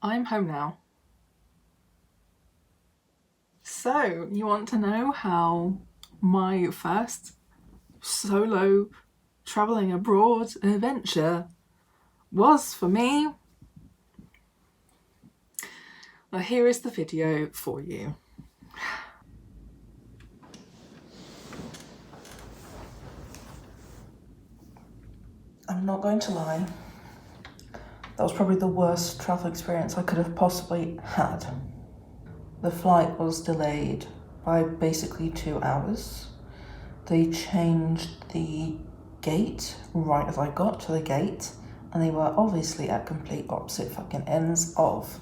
I'm home now. So, you want to know how my first solo travelling abroad adventure was for me? Well, here is the video for you. I'm not going to lie, that was probably the worst travel experience I could have possibly had. The flight was delayed by basically 2 hours. They changed the gate right as I got to the gate, and they were obviously at complete opposite fucking ends of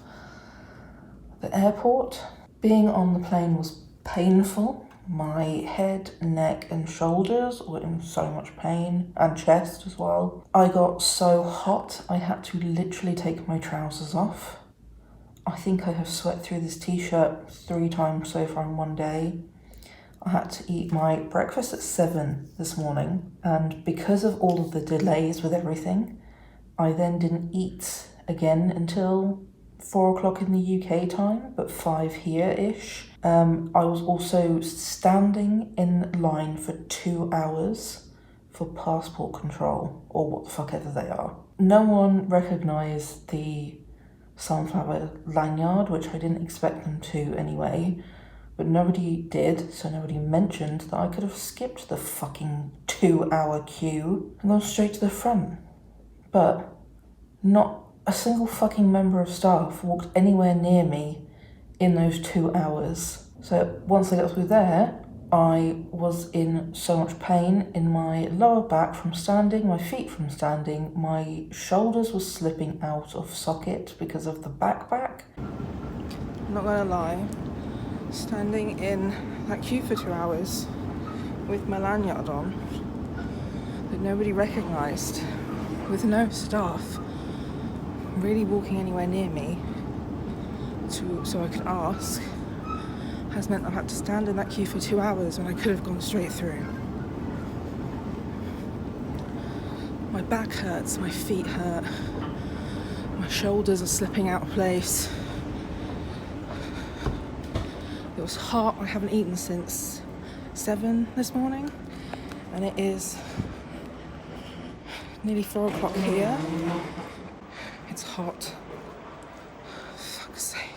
the airport. Being on the plane was painful. My head, neck and shoulders were in so much pain, and chest as well. I got so hot I had to literally take my trousers off. I think I have sweat through this t-shirt 3 times so far in one day. I had to eat my breakfast at 7 this morning, and because of all of the delays with everything, I then didn't eat again until 4 o'clock in the UK time, but 5 here-ish. I was also standing in line for 2 hours for passport control, or what the fuck ever they are. No one recognised the sunflower lanyard, which I didn't expect them to anyway, but nobody did, so nobody mentioned that I could have skipped the fucking 2-hour queue and gone straight to the front. But not a single fucking member of staff walked anywhere near me in those 2 hours. So once I got through there, I was in so much pain in my lower back from standing, my feet from standing, my shoulders were slipping out of socket because of the backpack. I'm not gonna lie, standing in that queue for 2 hours with my lanyard on that nobody recognised, with no staff really walking anywhere near me so I could ask, has meant I've had to stand in that queue for 2 hours when I could have gone straight through. My back hurts, my feet hurt, my shoulders are slipping out of place. It was hot. I haven't eaten since 7 this morning, and it is nearly 4 o'clock here. It's hot. Fuck's sake.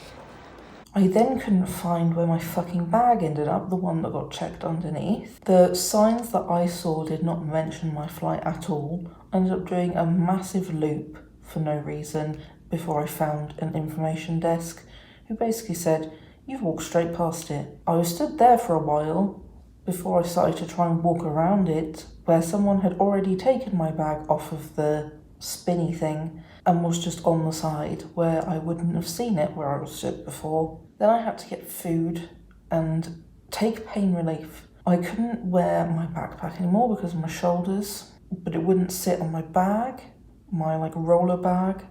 I then couldn't find where my fucking bag ended up, the one that got checked underneath. The signs that I saw did not mention my flight at all. I ended up doing a massive loop for no reason before I found an information desk who basically said, "You've walked straight past it." I was stood there for a while before I started to try and walk around it, where someone had already taken my bag off of the spinny thing and was just on the side where I wouldn't have seen it where I was stood before. Then I had to get food and take pain relief. I couldn't wear my backpack anymore because of my shoulders, but it wouldn't sit on my bag, my roller bag.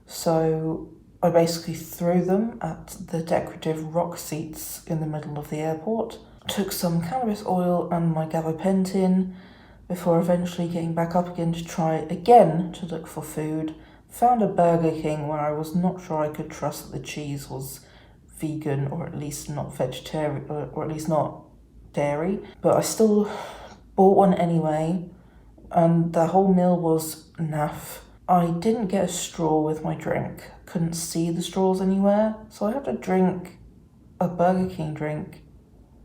So I basically threw them at the decorative rock seats in the middle of the airport, took some cannabis oil and my gabapentin before eventually getting back up again to try again to look for food. Found a Burger King where I was not sure I could trust that the cheese was vegan, or at least not vegetarian, or at least not dairy, but I still bought one anyway, and the whole meal was naff. I didn't get a straw with my drink, couldn't see the straws anywhere, so I had to drink a Burger King drink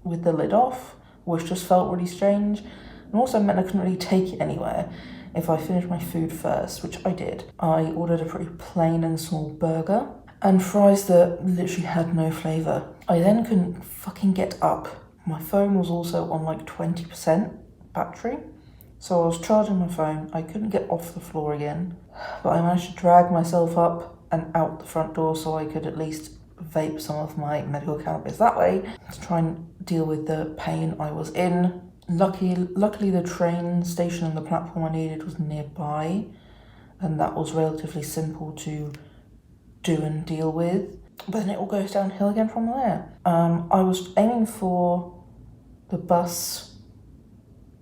with the lid off, which just felt really strange, and also meant I couldn't really take it anywhere if I finished my food first, which I did. I ordered a pretty plain and small burger and fries that literally had no flavour. I then couldn't fucking get up. My phone was also on 20% battery, so I was charging my phone. I couldn't get off the floor again, but I managed to drag myself up and out the front door so I could at least vape some of my medical cannabis that way to try and deal with the pain I was in. Luckily the train station and the platform I needed was nearby, and that was relatively simple to do and deal with. But then it all goes downhill again from there. I was aiming for the bus,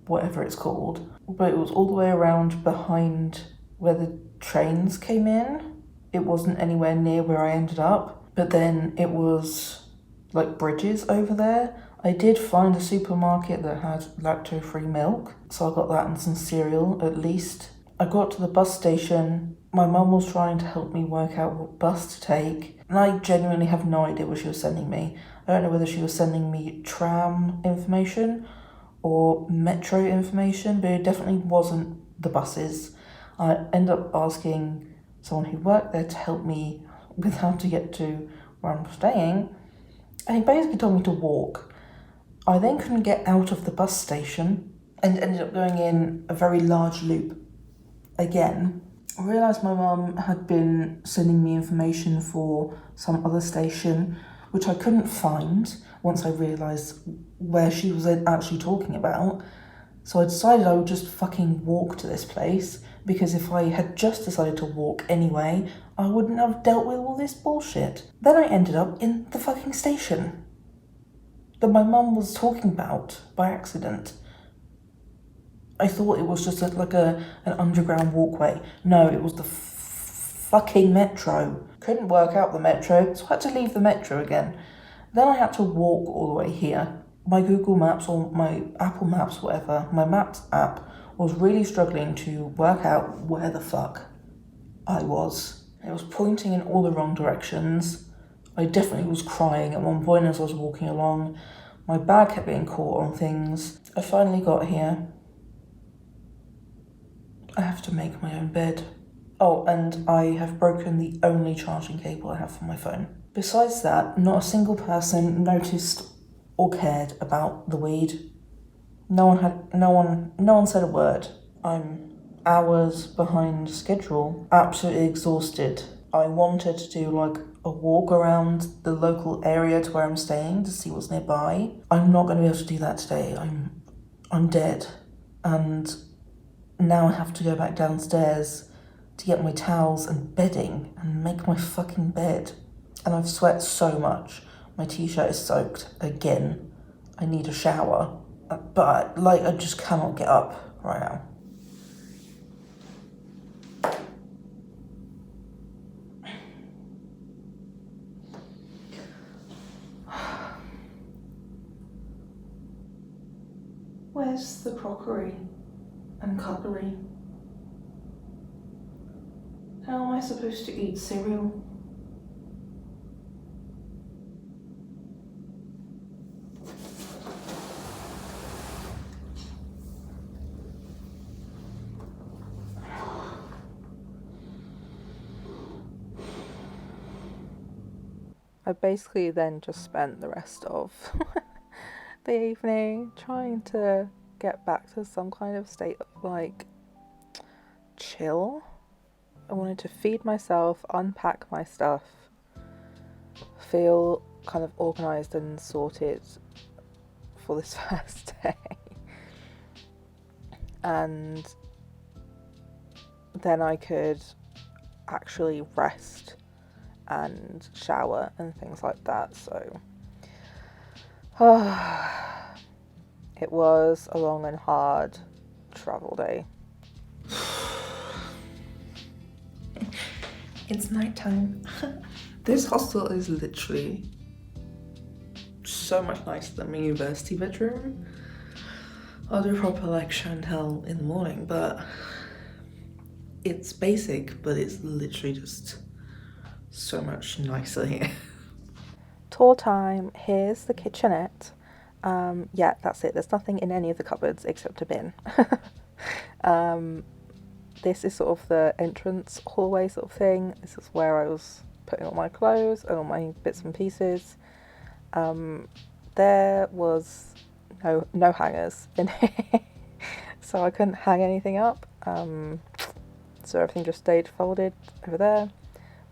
whatever it's called, but it was all the way around behind where the trains came in, it wasn't anywhere near where I ended up, but then it was like bridges over there. I did find a supermarket that had lactose-free milk, so I got that and some cereal at least. I got to the bus station. My mum was trying to help me work out what bus to take, and I genuinely have no idea what she was sending me. I don't know whether she was sending me tram information or metro information, but it definitely wasn't the buses. I ended up asking someone who worked there to help me with how to get to where I'm staying, and he basically told me to walk. I then couldn't get out of the bus station and ended up going in a very large loop again. I realised my mum had been sending me information for some other station, which I couldn't find once I realised where she was actually talking about. So I decided I would just fucking walk to this place, because if I had just decided to walk anyway, I wouldn't have dealt with all this bullshit. Then I ended up in the fucking station that my mum was talking about by accident. I thought it was just an underground walkway. No, it was the fucking metro. Couldn't work out the metro, so I had to leave the metro again. Then I had to walk all the way here. My Google Maps or my Apple Maps, whatever, my Maps app was really struggling to work out where the fuck I was. It was pointing in all the wrong directions. I definitely was crying at one point as I was walking along. My bag kept getting caught on things. I finally got here. I have to make my own bed. Oh, and I have broken the only charging cable I have for my phone. Besides that, not a single person noticed or cared about the weed. No one said a word. I'm hours behind schedule, absolutely exhausted. I wanted to do like a walk around the local area to where I'm staying to see what's nearby. I'm not going to be able to do that today. I'm dead, and now I have to go back downstairs to get my towels and bedding and make my fucking bed. And I've sweat so much. My t-shirt is soaked again. I need a shower. But I just cannot get up right now. Where's the crockery and cutlery? How am I supposed to eat cereal? I basically then just spent the rest of the evening trying to get back to some kind of state of chill. I wanted to feed myself, unpack my stuff, feel kind of organised and sorted for this first day, and then I could actually rest and shower and things like that. So it was a long and hard travel day. It's nighttime. This hostel is literally so much nicer than my university bedroom. I'll do a proper show and tell in the morning, but it's basic, but it's literally just so much nicer here. Tour time. Here's the kitchenette. Yeah, that's it. There's nothing in any of the cupboards except a bin. This is sort of the entrance hallway sort of thing. This is where I was putting all my clothes and all my bits and pieces. There was no hangers in here, so I couldn't hang anything up. So everything just stayed folded over there.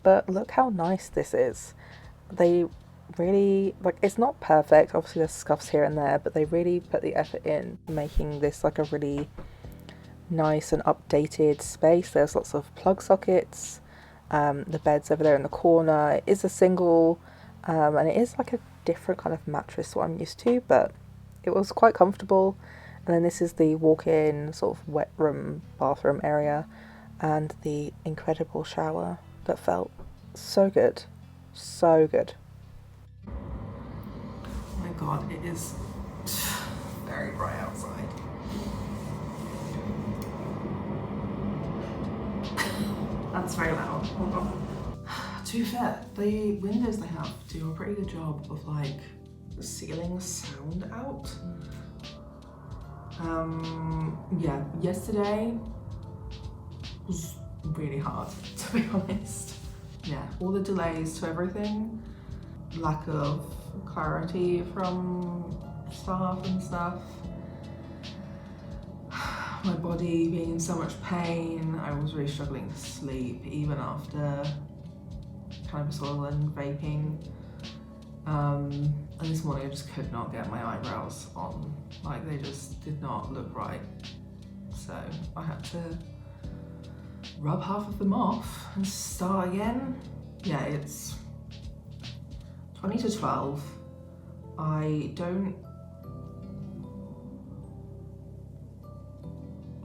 But look how nice this is. They really, it's not perfect, obviously there's scuffs here and there, but they really put the effort in making this a really nice and updated space. There's lots of plug sockets. The bed's over there in the corner. It is a single, and it is a different kind of mattress to what I'm used to, but it was quite comfortable. And then this is the walk-in sort of wet room, bathroom area, and the incredible shower that felt so good. So good. Oh my god, it is very bright outside. That's very loud. Hold on. To be fair, the windows they have do a pretty good job of like sealing sound out. Yeah, yesterday was really hard, to be honest. Yeah, all the delays to everything, lack of clarity from staff and stuff, my body being in so much pain. I was really struggling to sleep even after cannabis oil and vaping. And this morning I just could not get my eyebrows on, like they just did not look right. So I had to rub half of them off and start again. Yeah, it's 20 to 12.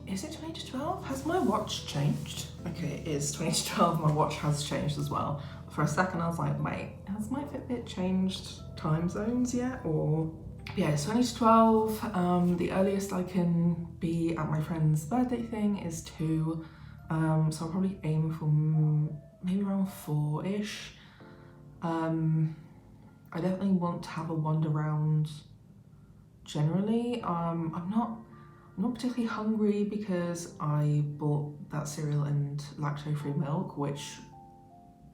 Is it 20 to 12? Has my watch changed? Okay, it is 20 to 12, my watch has changed as well. For a second I was like, wait, has my Fitbit changed time zones yet? Or yeah, it's 20 to 12. The earliest I can be at my friend's birthday thing is 2. So I'll probably aim for maybe around 4-ish. I definitely want to have a wander around generally. I'm not particularly hungry because I bought that cereal and lactose-free milk, which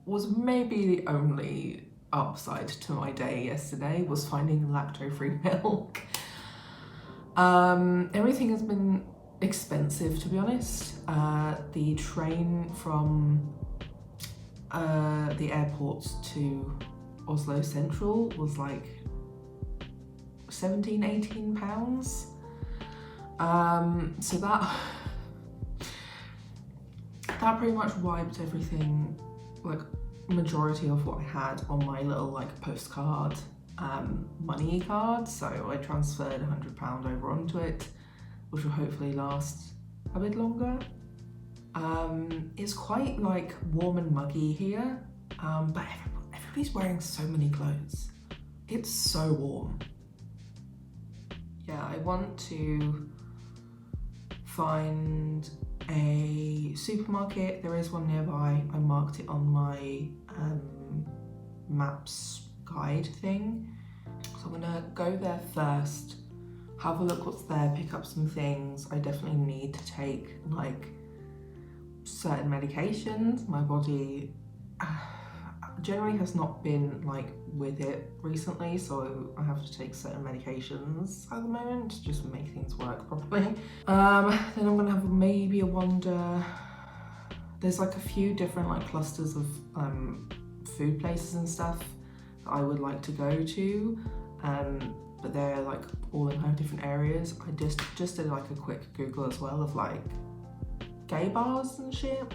was maybe the only upside to my day yesterday, was finding lactose-free milk. Everything has been expensive, to be honest. The train from the airport to Oslo Central was like 17-18 pounds. So that pretty much wiped everything, like majority of what I had on my little like postcard money card. So I transferred £100 over onto it, which will hopefully last a bit longer. It's quite like warm and muggy here, but everybody's wearing so many clothes. It's so warm. Yeah, I want to find a supermarket. There is one nearby. I marked it on my maps guide thing. So I'm gonna go there first, have a look what's there, pick up some things. I definitely need to take like certain medications. My body generally has not been like with it recently, so I have to take certain medications at the moment to just make things work properly. Then I'm gonna have maybe a wander. There's like a few different like clusters of food places and stuff that I would like to go to, but they're like all in kind of different areas. I just did like a quick Google as well of like gay bars and shit.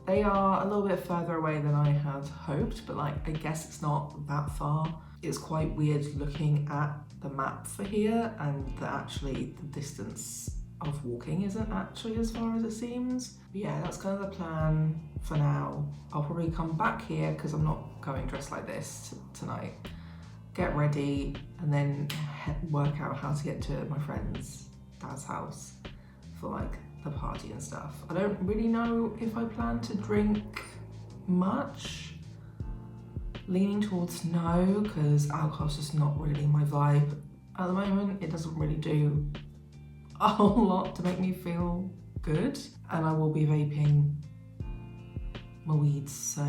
They are a little bit further away than I had hoped, but like I guess it's not that far. It's quite weird looking at the map for here and that actually the distance of walking isn't actually as far as it seems. But yeah, that's kind of the plan for now. I'll probably come back here because I'm not going dressed like this tonight. Get ready and then work out how to get to my friend's dad's house for like the party and stuff. I don't really know if I plan to drink much. Leaning towards no, because alcohol's just not really my vibe at the moment. It doesn't really do a whole lot to make me feel good. And I will be vaping my weeds, so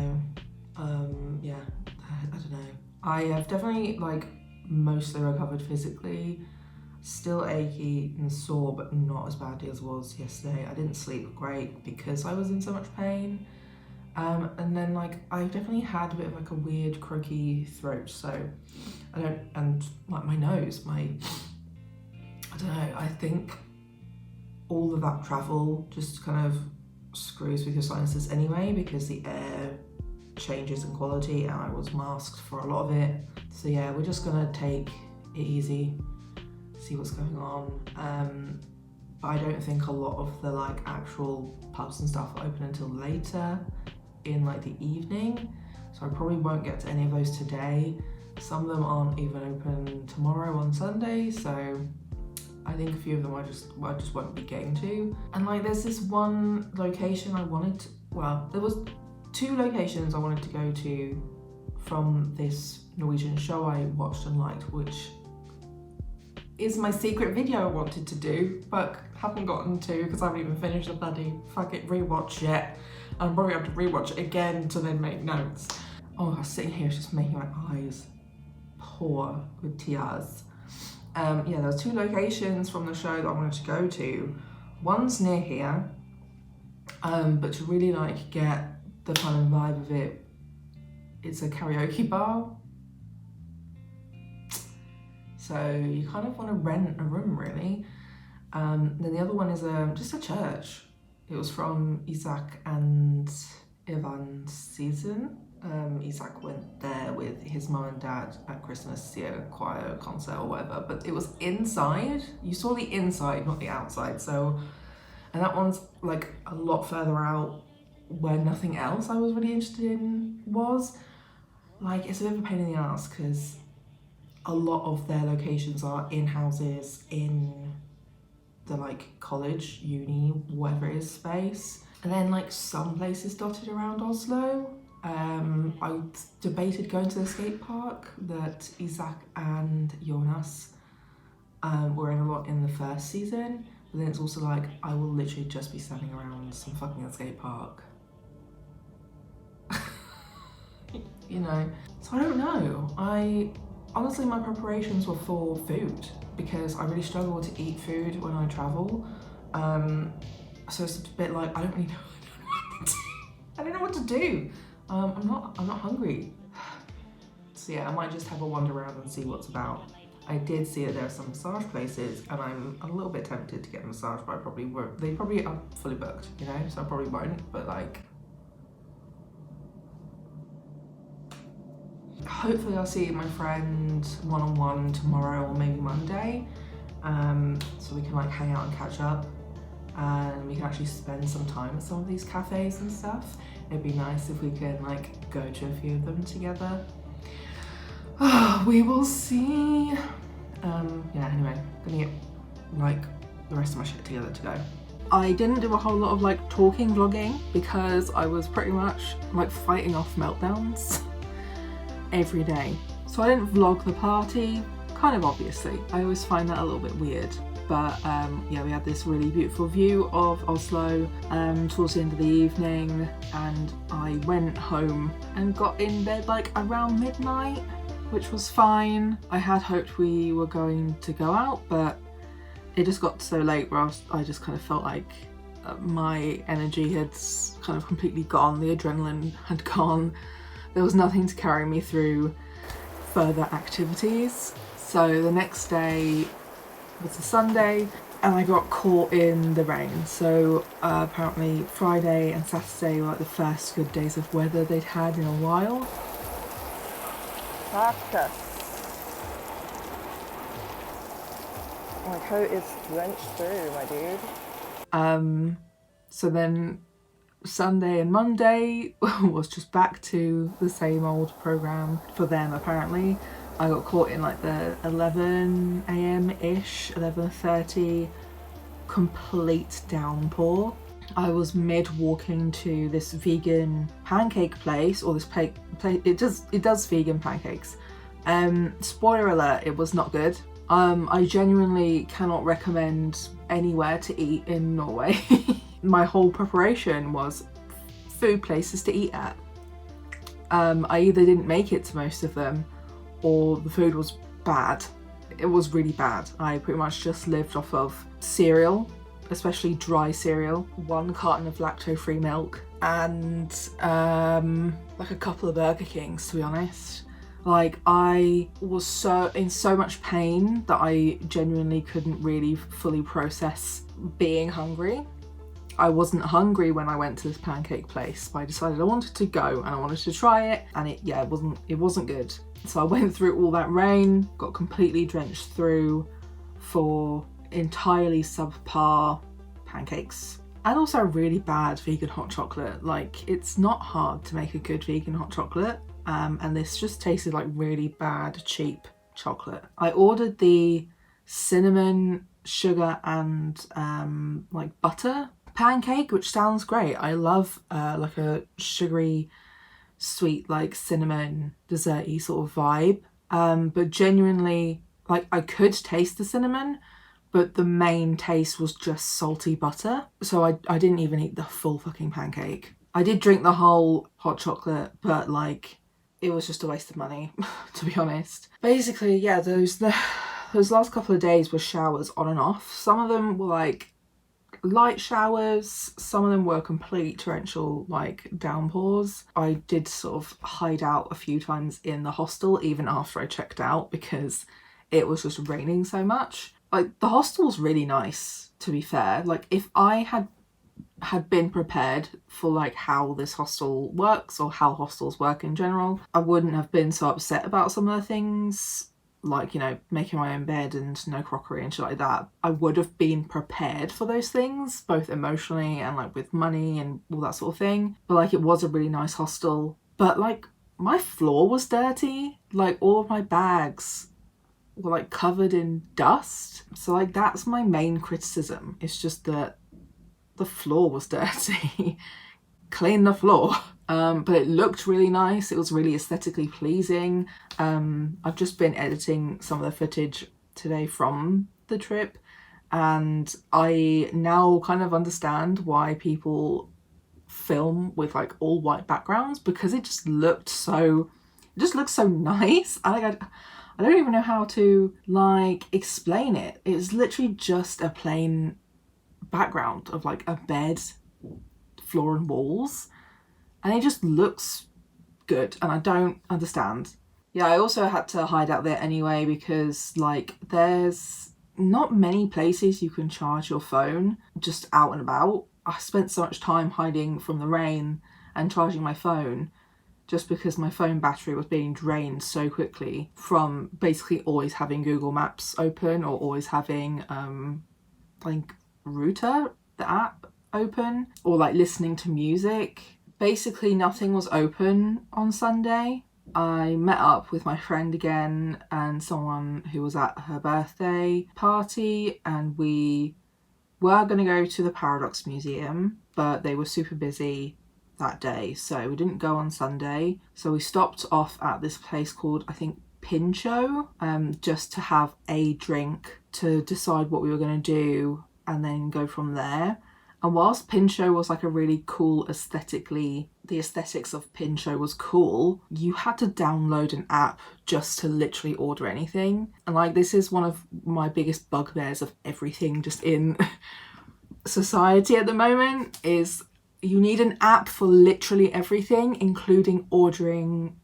yeah, I don't know. I have definitely like mostly recovered physically. Still achy and sore, but not as badly as was yesterday. I didn't sleep great because I was in so much pain. And then like I've definitely had a bit of like a weird croaky throat, so and like my nose, I don't know, I think all of that travel just kind of screws with your sinuses anyway, because the air changes in quality and I was masked for a lot of it. So yeah, we're just gonna take it easy, see what's going on. But I don't think a lot of the like actual pubs and stuff are open until later. in like the evening, so I probably won't get to any of those today. Some of them aren't even open tomorrow on Sunday, so I think a few of them I just won't be getting to. And like there's this one location there was 2 locations I wanted to go to from this Norwegian show I watched and liked, which is my secret video I wanted to do, but haven't gotten to because I haven't even finished the bloody fucking rewatch yet. I'm probably have to rewatch it again to then make notes. Oh, I was sitting here just making my eyes pour with tears. Yeah, there was 2 locations from the show that I wanted to go to. One's near here, but to really like get the kind of vibe of it, it's a karaoke bar. So you kind of want to rent a room really. Then the other one is just a church. It was from Isaac and Ivan's season. Isaac went there with his mum and dad at Christmas, choir concert or whatever, but it was inside. You saw the inside, not the outside. So, and that one's like a lot further out where nothing else I was really interested in was. Like, it's a bit of a pain in the ass because a lot of their locations are in houses in the like college, uni, whatever it is space. And then like some places dotted around Oslo. I debated going to the skate park that Isaac and Jonas were in a lot in the first season, but then it's also like I will literally just be standing around some fucking skate park. You know, so I don't know. Honestly, my preparations were for food because I really struggle to eat food when I travel. So it's a bit like I don't really know. I don't know what to do. I'm not hungry. So yeah, I might just have a wander around and see what's about. I did see that there are some massage places and I'm a little bit tempted to get a massage, but I probably won't. They probably are fully booked, you know, so I probably won't, but like, hopefully I'll see my friend one-on-one tomorrow or maybe Monday, so we can like hang out and catch up and we can actually spend some time at some of these cafes and stuff. It'd be nice if we can like go to a few of them together. We will see. Yeah, anyway, gonna get like the rest of my shit together to go. I didn't do a whole lot of like talking vlogging because I was pretty much like fighting off meltdowns every day. So I didn't vlog the party, kind of obviously. I always find that a little bit weird. But yeah, we had this really beautiful view of Oslo towards the end of the evening, and I went home and got in bed like around midnight, which was fine. I had hoped we were going to go out, but it just got so late where I just kind of felt like my energy had kind of completely gone, the adrenaline had gone. There was nothing to carry me through further activities. So the next day was a Sunday and I got caught in the rain. So apparently Friday and Saturday were like the first good days of weather they'd had in a while. My coat is drenched through, my dude. So then Sunday and Monday was just back to the same old program for them apparently. I got caught in like the 11 a.m-ish, 11:30, complete downpour. I was mid walking to this vegan pancake place, or this place, it does vegan pancakes. Spoiler alert, it was not good. I genuinely cannot recommend anywhere to eat in Norway. My whole preparation was food places to eat at. I either didn't make it to most of them, or the food was bad. It was really bad. I pretty much just lived off of cereal, especially dry cereal, 1 carton of lactose-free milk, and like a couple of Burger Kings, to be honest. Like, I was in so much pain that I genuinely couldn't really fully process being hungry. I wasn't hungry when I went to this pancake place, but I decided I wanted to go and I wanted to try it, and it wasn't good. So I went through all that rain, got completely drenched through for entirely subpar pancakes. and also really bad vegan hot chocolate. Like, it's not hard to make a good vegan hot chocolate, and this just tasted like really bad, cheap chocolate. I ordered the cinnamon, sugar and like butter pancake, which sounds great. I love like a sugary, sweet, like cinnamon, desserty sort of vibe. But genuinely, like, I could taste the cinnamon, but the main taste was just salty butter. So I didn't even eat the full fucking pancake. I did drink the whole hot chocolate, but like, it was just a waste of money, to be honest. Basically, yeah, those last couple of days were showers on and off. Some of them were like light showers, some of them were complete torrential like downpours. I did sort of hide out a few times in the hostel even after I checked out because it was just raining so much. Like, the hostel was really nice, to be fair. Like, if I had been prepared for like how this hostel works or how hostels work in general, I wouldn't have been so upset about some of the things, like, you know, making my own bed and no crockery and shit like that. I would have been prepared for those things, both emotionally and like with money and all that sort of thing. But like, it was a really nice hostel. But like, my floor was dirty. Like, all of my bags were like covered in dust. So like, that's my main criticism. It's just that the floor was dirty. Clean the floor. But it looked really nice. It was really aesthetically pleasing. I've just been editing some of the footage today from the trip, and I now kind of understand why people film with like all white backgrounds, because it just looked so nice. I don't even know how to like explain it. It's literally just a plain background of like a bed, floor and walls, and it just looks good, and I don't understand. Yeah, I also had to hide out there anyway because like, there's not many places you can charge your phone just out and about. I spent so much time hiding from the rain and charging my phone just because my phone battery was being drained so quickly from basically always having Google Maps open or always having like Router, the app, open, or like listening to music. Basically nothing was open on Sunday. I met up with my friend again and someone who was at her birthday party, and we were going to go to the Paradox Museum, but they were super busy that day, so we didn't go on Sunday. So we stopped off at this place called, I think, Pincho, just to have a drink to decide what we were going to do and then go from there. And whilst Pincho was like a really cool aesthetically, the aesthetics of Pincho was cool, you had to download an app just to literally order anything. And like, this is one of my biggest bugbears of everything just in society at the moment, is you need an app for literally everything, including ordering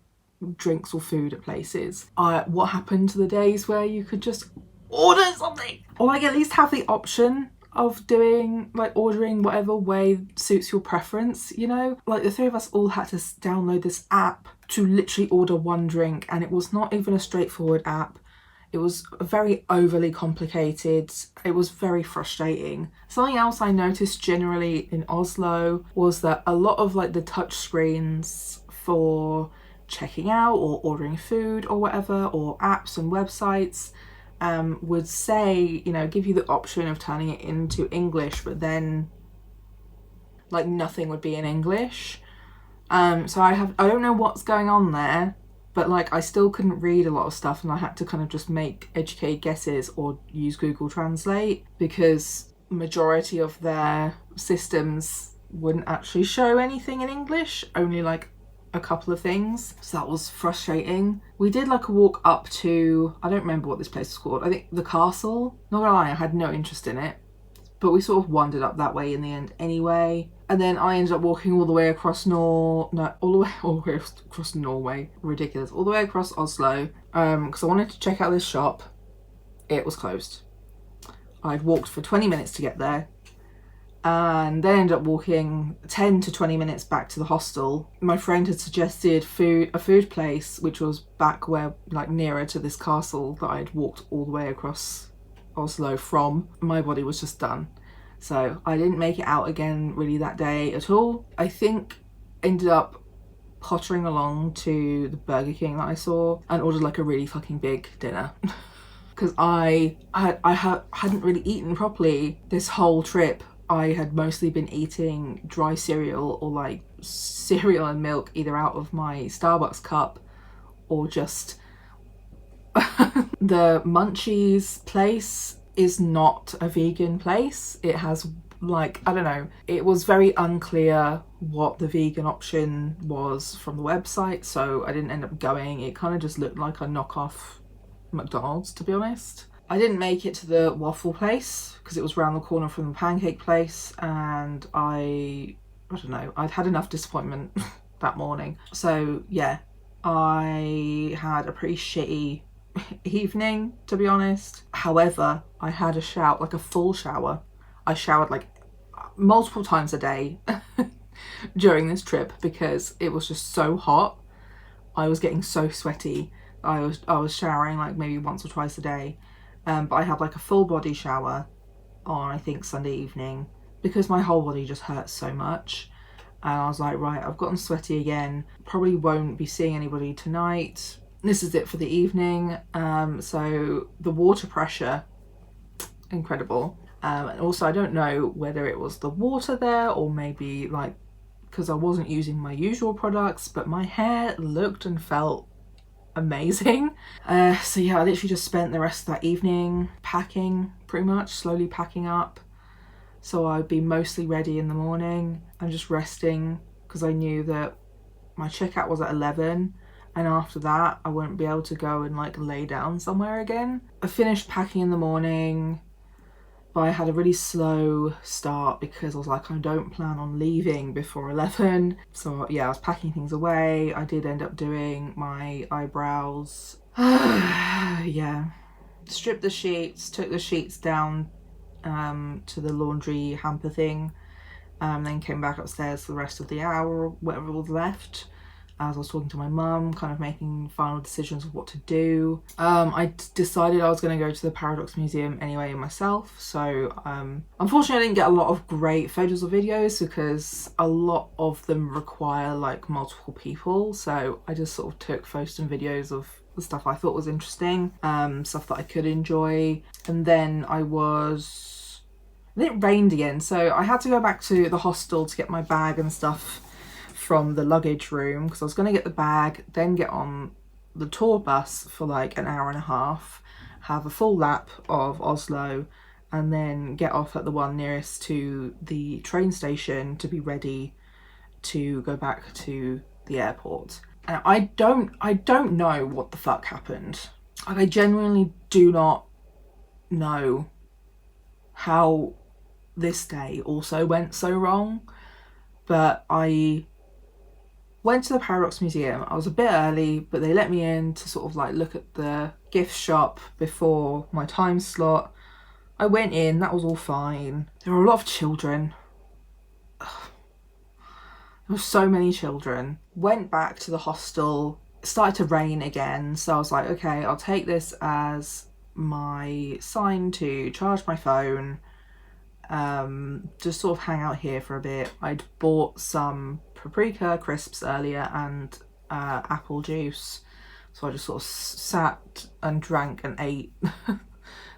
drinks or food at places. What happened to the days where you could just order something? Or like, at least have the option of doing like ordering whatever way suits your preference, you know? Like, the three of us all had to download this app to literally order one drink, and it was not even a straightforward app. It was very overly complicated. It was very frustrating. Something else I noticed generally in Oslo was that a lot of like the touch screens for checking out or ordering food or whatever, or apps and websites, would say, you know, give you the option of turning it into English, but then like nothing would be in English. So I don't know what's going on there, but like, I still couldn't read a lot of stuff, and I had to kind of just make educated guesses or use Google Translate, because majority of their systems wouldn't actually show anything in English, only like a couple of things. So that was frustrating. We did like a walk up to, I don't remember what this place was called, I think the castle. Not gonna lie, I had no interest in it, but we sort of wandered up that way in the end anyway. And then I ended up walking all the way across all the way across Norway. Ridiculous. All the way across Oslo, because I wanted to check out this shop. It was closed. I'd walked for 20 minutes to get there, and then ended up walking 10 to 20 minutes back to the hostel. My friend had suggested a food place, which was back where, like, nearer to this castle that I'd walked all the way across Oslo from. My body was just done. So I didn't make it out again really that day at all. I think ended up pottering along to the Burger King that I saw and ordered like a really fucking big dinner. Because I hadn't really eaten properly this whole trip. I had mostly been eating dry cereal or like cereal and milk either out of my Starbucks cup or just the Munchies place is not a vegan place. It has like, I don't know, it was very unclear what the vegan option was from the website, so I didn't end up going. It kind of just looked like a knockoff McDonald's, to be honest. I didn't make it to the waffle place because it was around the corner from the pancake place, and I don't know, I'd had enough disappointment that morning. So yeah, I had a pretty shitty evening, to be honest. However, I had a shower, like a full shower. I showered like multiple times a day during this trip because it was just so hot. I was getting so sweaty. I was showering like maybe once or twice a day, but I had like a full body shower on, I think, Sunday evening because my whole body just hurt so much. And I was like, right, I've gotten sweaty again, probably won't be seeing anybody tonight. This is it for the evening. So the water pressure, incredible. And also I don't know whether it was the water there or maybe like because I wasn't using my usual products, but my hair looked and felt amazing. So yeah, I literally just spent the rest of that evening packing, pretty much slowly packing up, so I'd be mostly ready in the morning and just resting because I knew that my checkout was at 11 and after that I wouldn't be able to go and like lay down somewhere again. I finished packing in the morning, but I had a really slow start because I was like, I don't plan on leaving before 11. So yeah, I was packing things away. I did end up doing my eyebrows. Yeah. Stripped the sheets, took the sheets down to the laundry hamper thing, then came back upstairs for the rest of the hour, whatever was left. As I was talking to my mum, kind of making final decisions of what to do. I decided I was going to go to the Paradox Museum anyway myself, so unfortunately I didn't get a lot of great photos or videos because a lot of them require like multiple people, so I just sort of took photos and videos of the stuff I thought was interesting, stuff that I could enjoy. And then it rained again, so I had to go back to the hostel to get my bag and stuff from the luggage room because I was going to get the bag, then get on the tour bus for like an hour and a half, have a full lap of Oslo, and then get off at the one nearest to the train station to be ready to go back to the airport. And I don't know what the fuck happened. Like, I genuinely do not know how this day also went so wrong, but I went to the Paradox Museum. I was a bit early, but they let me in to sort of like look at the gift shop before my time slot. I went in, that was all fine. There were a lot of children. Ugh. There were so many children. Went back to the hostel. It started to rain again, so I was like, okay, I'll take this as my sign to charge my phone. Just sort of hang out here for a bit. I'd bought some paprika crisps earlier and apple juice, so I just sort of sat and drank and ate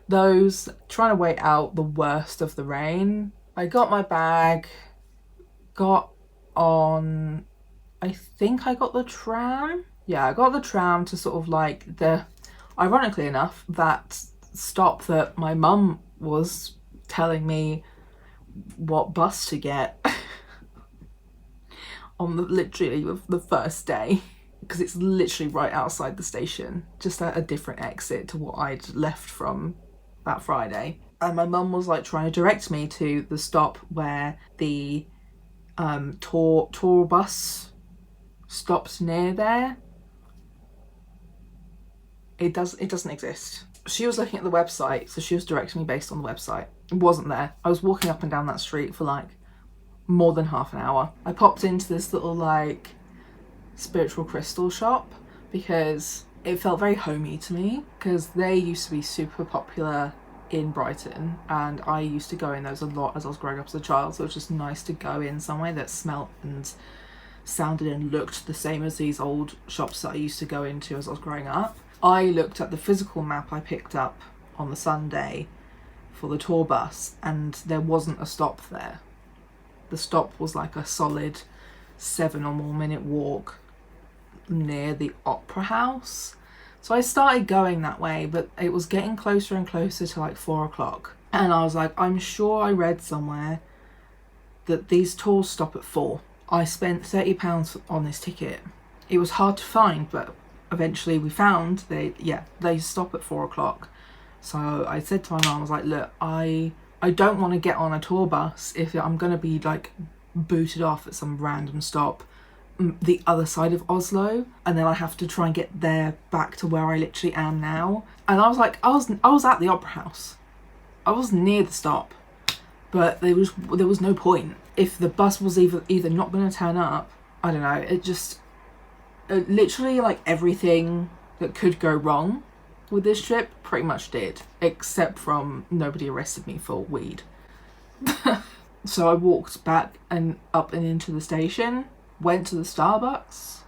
those, trying to wait out the worst of the rain. I got my bag, got on, I think I got the tram. Yeah, I got the tram to sort of like ironically enough, that stop that my mum was telling me what bus to get on literally the first day, because it's literally right outside the station, just at a different exit to what I'd left from that Friday. And my mum was like trying to direct me to the stop where the tour bus stopped near there. It doesn't exist. She was looking at the website, so she was directing me based on the website. It wasn't there. I was walking up and down that street for like more than half an hour. I popped into this little like spiritual crystal shop because it felt very homey to me, because they used to be super popular in Brighton, and I used to go in those a lot as I was growing up as a child, so it was just nice to go in somewhere that smelt and sounded and looked the same as these old shops that I used to go into as I was growing up. I looked at the physical map I picked up on the Sunday for the tour bus, and there wasn't a stop there. The stop was like a solid 7 or more minute walk near the Opera House. So I started going that way, but it was getting closer and closer to like 4 o'clock. And I was like, I'm sure I read somewhere that these tours stop at 4. I spent £30 on this ticket. It was hard to find, but eventually we found they stop at 4 o'clock. So I said to my mum, I was like, look, I don't want to get on a tour bus if I'm going to be like booted off at some random stop the other side of Oslo, and then I have to try and get there back to where I literally am now. And I was like, I was at the Opera House. I was near the stop, but there was no point. If the bus was either not going to turn up, I don't know, it literally like everything that could go wrong with this trip pretty much did, except from nobody arrested me for weed. So I walked back and up and into the station, went to the Starbucks,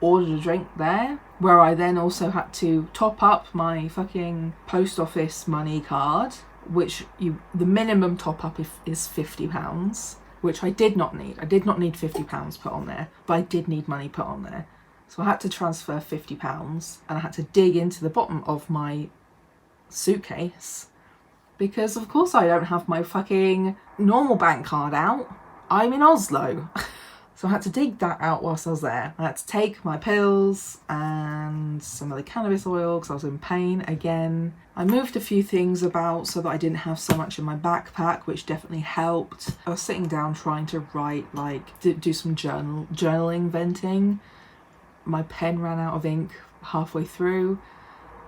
ordered a drink there, where I then also had to top up my fucking post office money card, which the minimum top up is £50, which I did not need. I did not need £50 put on there, but I did need money put on there. So I had to transfer £50, and I had to dig into the bottom of my suitcase because of course I don't have my fucking normal bank card out. I'm in Oslo. So I had to dig that out whilst I was there. I had to take my pills and some of the cannabis oil because I was in pain again. I moved a few things about so that I didn't have so much in my backpack, which definitely helped. I was sitting down trying to write, do some journaling, venting. My pen ran out of ink halfway through.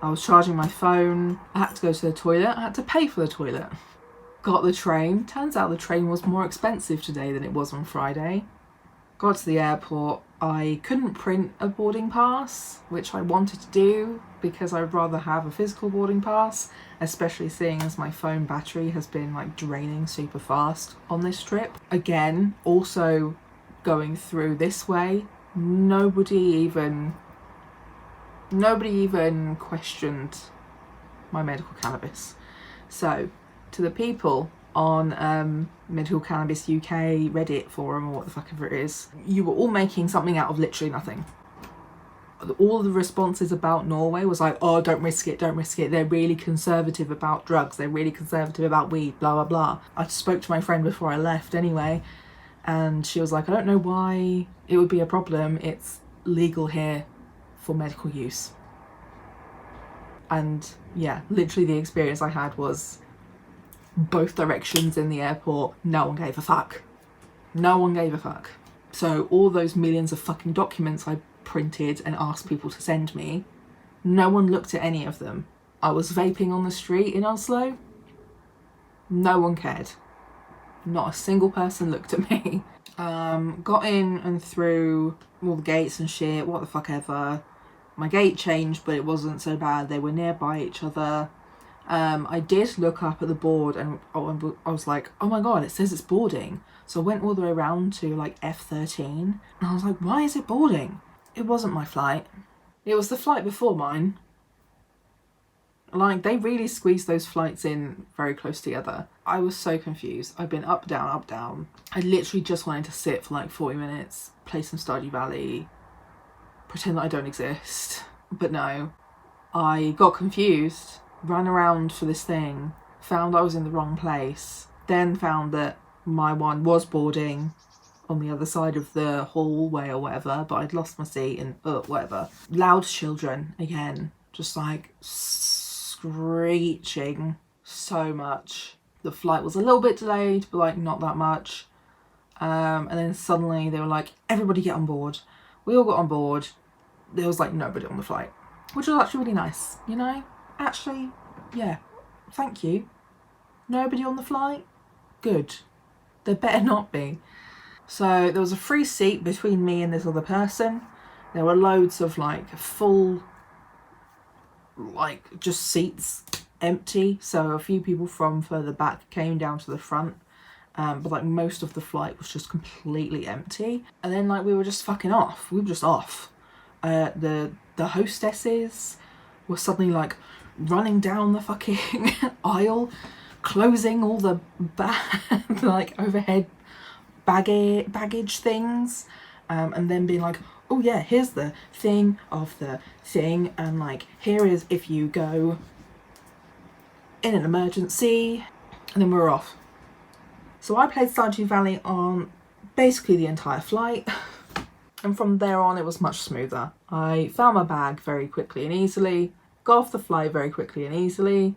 I was charging my phone. I had to go to the toilet. I had to pay for the toilet. Got the train. Turns out the train was more expensive today than it was on Friday. Got to the airport. I couldn't print a boarding pass, which I wanted to do because I'd rather have a physical boarding pass, especially seeing as my phone battery has been like draining super fast on this trip. Again, also going through this way, nobody even questioned my medical cannabis. So to the people on Medical Cannabis UK Reddit forum, or what the fuck ever it is, you were all making something out of literally nothing. All the responses about Norway was like, oh, don't risk it, they're really conservative about drugs, they're really conservative about weed, blah blah blah. I spoke to my friend before I left anyway, and she was like, I don't know why it would be a problem, it's legal here for medical use. And yeah, literally the experience I had was both directions in the airport, no one gave a fuck. No one gave a fuck. So all those millions of fucking documents I printed and asked people to send me, no one looked at any of them. I was vaping on the street in Oslo. No one cared. Not a single person looked at me. Got in and through all the gates and shit, what the fuck ever. My gate changed, but it wasn't so bad. They were nearby each other. I did look up at the board and I was like, oh my god, it says it's boarding. So I went all the way around to like F13 and I was like, why is it boarding? It wasn't my flight. It was the flight before mine. Like, they really squeezed those flights in very close together. I was so confused. I've been up, down. I literally just wanted to sit for like 40 minutes, play some Stardew Valley, pretend that I don't exist. But no, I got confused, ran around for this thing, found I was in the wrong place, then found that my one was boarding on the other side of the hallway or whatever, but I'd lost my seat and whatever. Loud children again, just like screeching so much. The flight was a little bit delayed, but like not that much. And then suddenly they were like, everybody get on board. We all got on board. There was like nobody on the flight, which was actually really nice, you know? Actually, yeah, thank you. Nobody on the flight? Good. There better not be. So there was a free seat between me and this other person. There were loads of like full, like just seats empty, so a few people from further back came down to the front, but like most of the flight was just completely empty. And then like we were just fucking off. We were just off. The hostesses were suddenly like running down the fucking aisle, closing all the like overhead baggage things, and then being like, oh yeah, here's the thing of the thing, and like here is if you go in an emergency, and then we're off. So I played Stardew Valley on basically the entire flight, and from there on it was much smoother. I found my bag very quickly and easily, got off the flight very quickly and easily.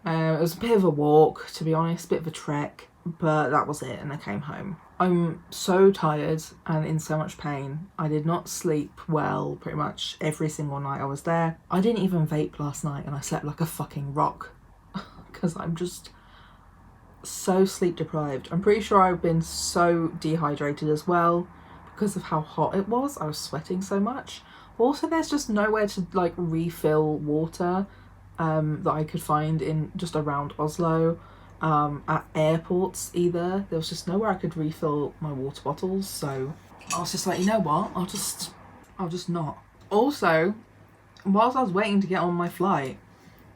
It was a bit of a walk, to be honest, a bit of a trek, but that was it, and I came home. I'm so tired and in so much pain. I did not sleep well pretty much every single night I was there. I didn't even vape last night, and I slept like a fucking rock because I'm just so sleep deprived. I'm pretty sure I've been so dehydrated as well because of how hot it was. I was sweating so much. Also, there's just nowhere to like refill water that I could find in just around Oslo, at airports either. There was just nowhere I could refill my water bottles, so I was just like, you know what, I'll just not. Also, whilst I was waiting to get on my flight,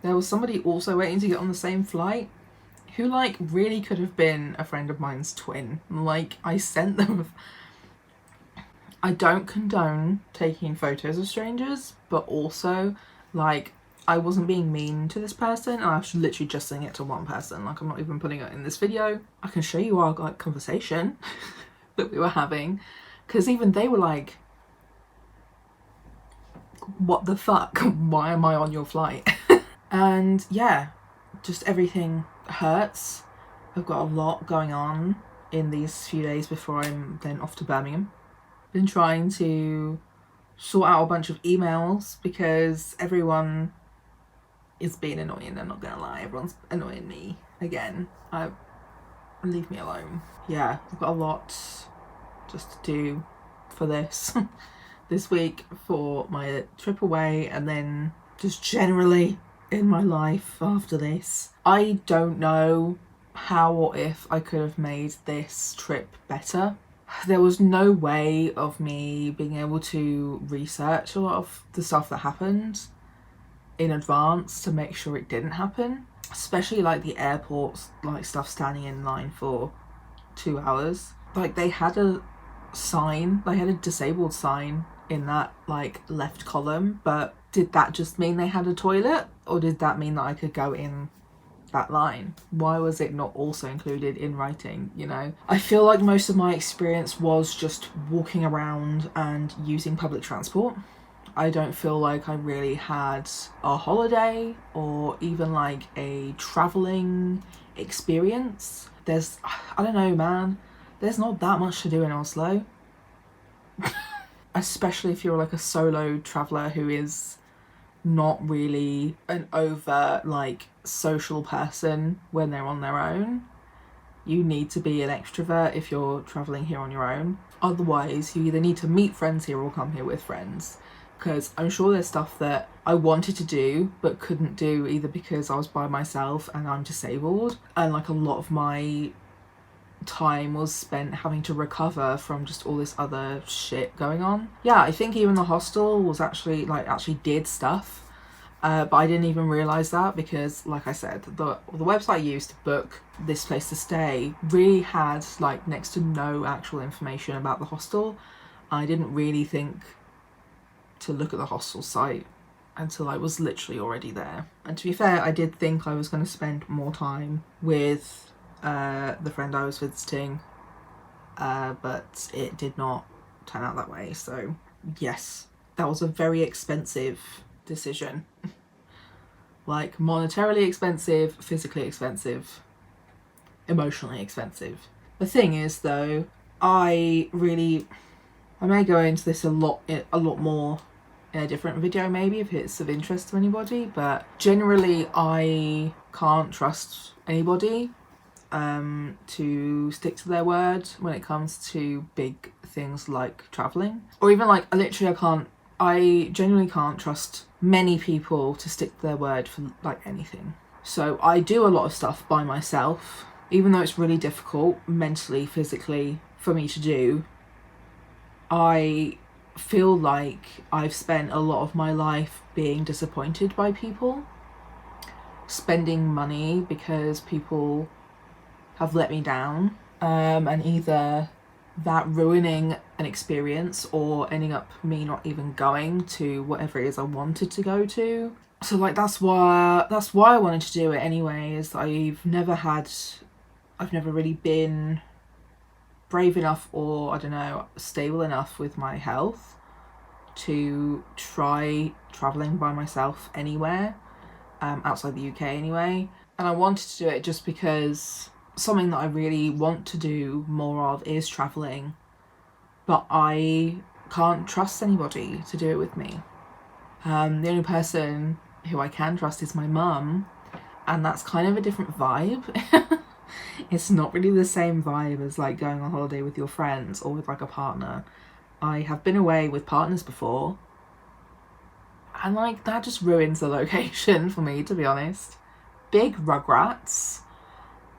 there was somebody also waiting to get on the same flight who like really could have been a friend of mine's twin. Like, I sent them. I don't condone taking photos of strangers, but also like I wasn't being mean to this person, and I was literally just saying it to one person. Like, I'm not even putting it in this video. I can show you our like conversation that we were having, because even they were like, what the fuck, why am I on your flight? And yeah, just everything hurts. I've got a lot going on in these few days before I'm then off to Birmingham. Been trying to sort out a bunch of emails because everyone is being annoying. I'm not gonna lie, everyone's annoying me again. Leave me alone. Yeah, I've got a lot just to do for this this week, for my trip away, and then just generally in my life after this. I don't know how or if I could have made this trip better. There was no way of me being able to research a lot of the stuff that happened in advance to make sure it didn't happen, especially like the airports, like stuff standing in line for 2 hours. Like, they had a sign, they had a disabled sign in that like left column, but did that just mean they had a toilet, or did that mean that I could go in that line? Why was it not also included in writing, you know? I feel like most of my experience was just walking around and using public transport. I don't feel like I really had a holiday or even like a traveling experience. I don't know, man, there's not that much to do in Oslo. Especially if you're like a solo traveller who is not really an overt like social person when they're on their own. You need to be an extrovert if you're travelling here on your own. Otherwise, you either need to meet friends here or come here with friends. Because I'm sure there's stuff that I wanted to do but couldn't do, either because I was by myself and I'm disabled, and like a lot of my time was spent having to recover from just all this other shit going on. Yeah, I think even the hostel was actually did stuff, but I didn't even realise that because, like I said, the website I used to book this place to stay really had like next to no actual information about the hostel. I didn't really think to look at the hostel site until I was literally already there. And to be fair, I did think I was going to spend more time with the friend I was visiting, but it did not turn out that way. So yes, that was a very expensive decision. Like, monetarily expensive, physically expensive, emotionally expensive. The thing is though, I may go into this a lot more in a different video maybe if it's of interest to anybody, but generally I can't trust anybody to stick to their word when it comes to big things like traveling, or even like literally I genuinely can't trust many people to stick to their word for like anything. So I do a lot of stuff by myself, even though it's really difficult mentally, physically for me to do. I feel like I've spent a lot of my life being disappointed by people, spending money because people have let me down, and either that ruining an experience or ending up me not even going to whatever it is I wanted to go to. So like that's why I wanted to do it anyway, is I've never really been brave enough, or I don't know, stable enough with my health to try traveling by myself anywhere, outside the UK anyway. And I wanted to do it just because something that I really want to do more of is traveling, but I can't trust anybody to do it with me. The only person who I can trust is my mum, and that's kind of a different vibe. It's not really the same vibe as like going on holiday with your friends or with like a partner. I have been away with partners before, and like that just ruins the location for me, to be honest. Big rugrats.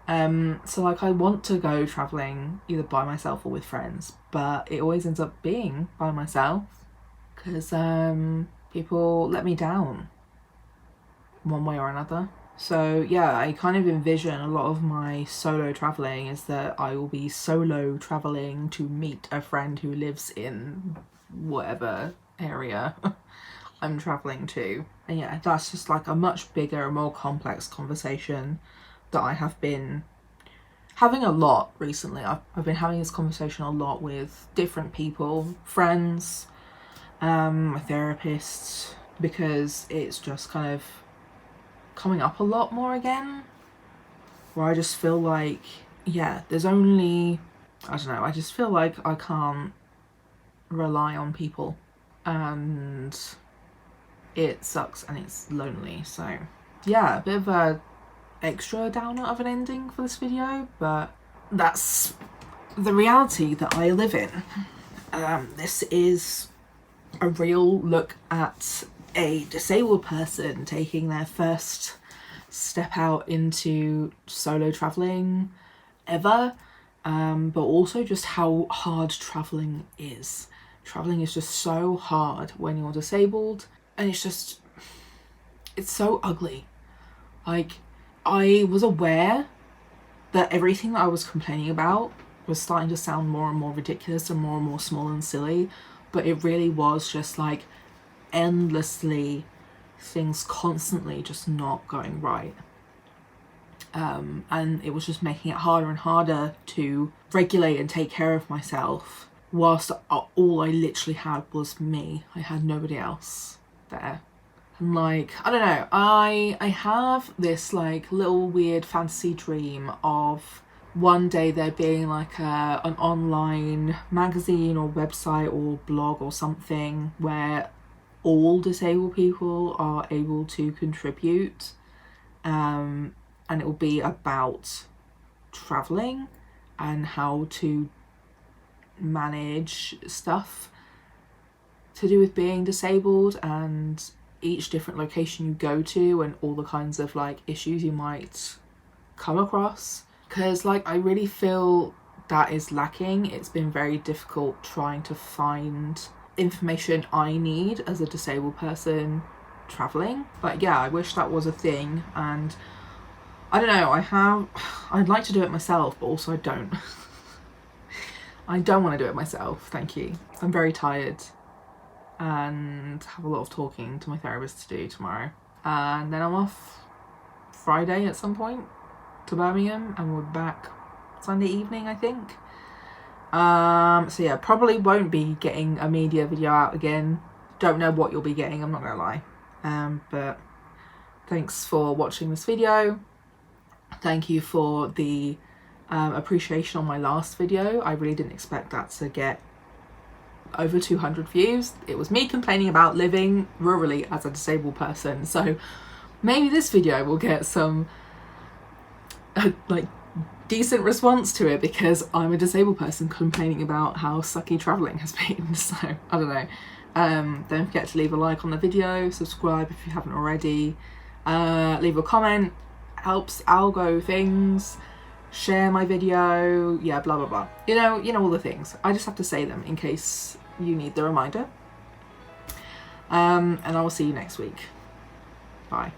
So like I want to go traveling either by myself or with friends, but it always ends up being by myself because people let me down one way or another. So yeah, I kind of envision a lot of my solo traveling is that I will be solo traveling to meet a friend who lives in whatever area I'm traveling to. And yeah, that's just like a much bigger, more complex conversation that I have been having a lot recently. I've been having this conversation a lot with different people, friends, my therapist, because it's just kind of coming up a lot more again, where I just feel like, yeah, there's only, I don't know, I just feel like I can't rely on people, and it sucks and it's lonely. So yeah, a bit of a extra downer of an ending for this video, but that's the reality that I live in. This is a real look at a disabled person taking their first step out into solo traveling ever, but also just how hard traveling is. Traveling is just so hard when you're disabled, and it's so ugly. Like, I was aware that everything that I was complaining about was starting to sound more and more ridiculous and more small and silly, but it really was just like endlessly things constantly just not going right. And it was just making it harder and harder to regulate and take care of myself, whilst all I literally had was me. I had nobody else there. And like, I don't know, I have this like little weird fantasy dream of one day there being like an online magazine or website or blog or something where all disabled people are able to contribute, and it will be about traveling and how to manage stuff to do with being disabled, and each different location you go to and all the kinds of like issues you might come across. Because like I really feel that is lacking. It's been very difficult trying to find information I need as a disabled person traveling. But yeah, I wish that was a thing, and I don't know, I'd like to do it myself, but also I don't. I don't want to do it myself, thank you. I'm very tired and have a lot of talking to my therapist to do tomorrow, and then I'm off Friday at some point to Birmingham, and we're back Sunday evening, I think. So yeah, probably won't be getting a media video out again. Don't know what you'll be getting, I'm not gonna lie. But thanks for watching this video. Thank you for the appreciation on my last video. I really didn't expect that to get over 200 views. It was me complaining about living rurally as a disabled person, so maybe this video will get some like decent response to it, because I'm a disabled person complaining about how sucky traveling has been. So I don't know, Don't forget to leave a like on the video, subscribe if you haven't already, leave a comment, helps algo things, share my video, yeah, blah blah blah. You know all the things. I just have to say them in case you need the reminder. And I will see you next week. Bye.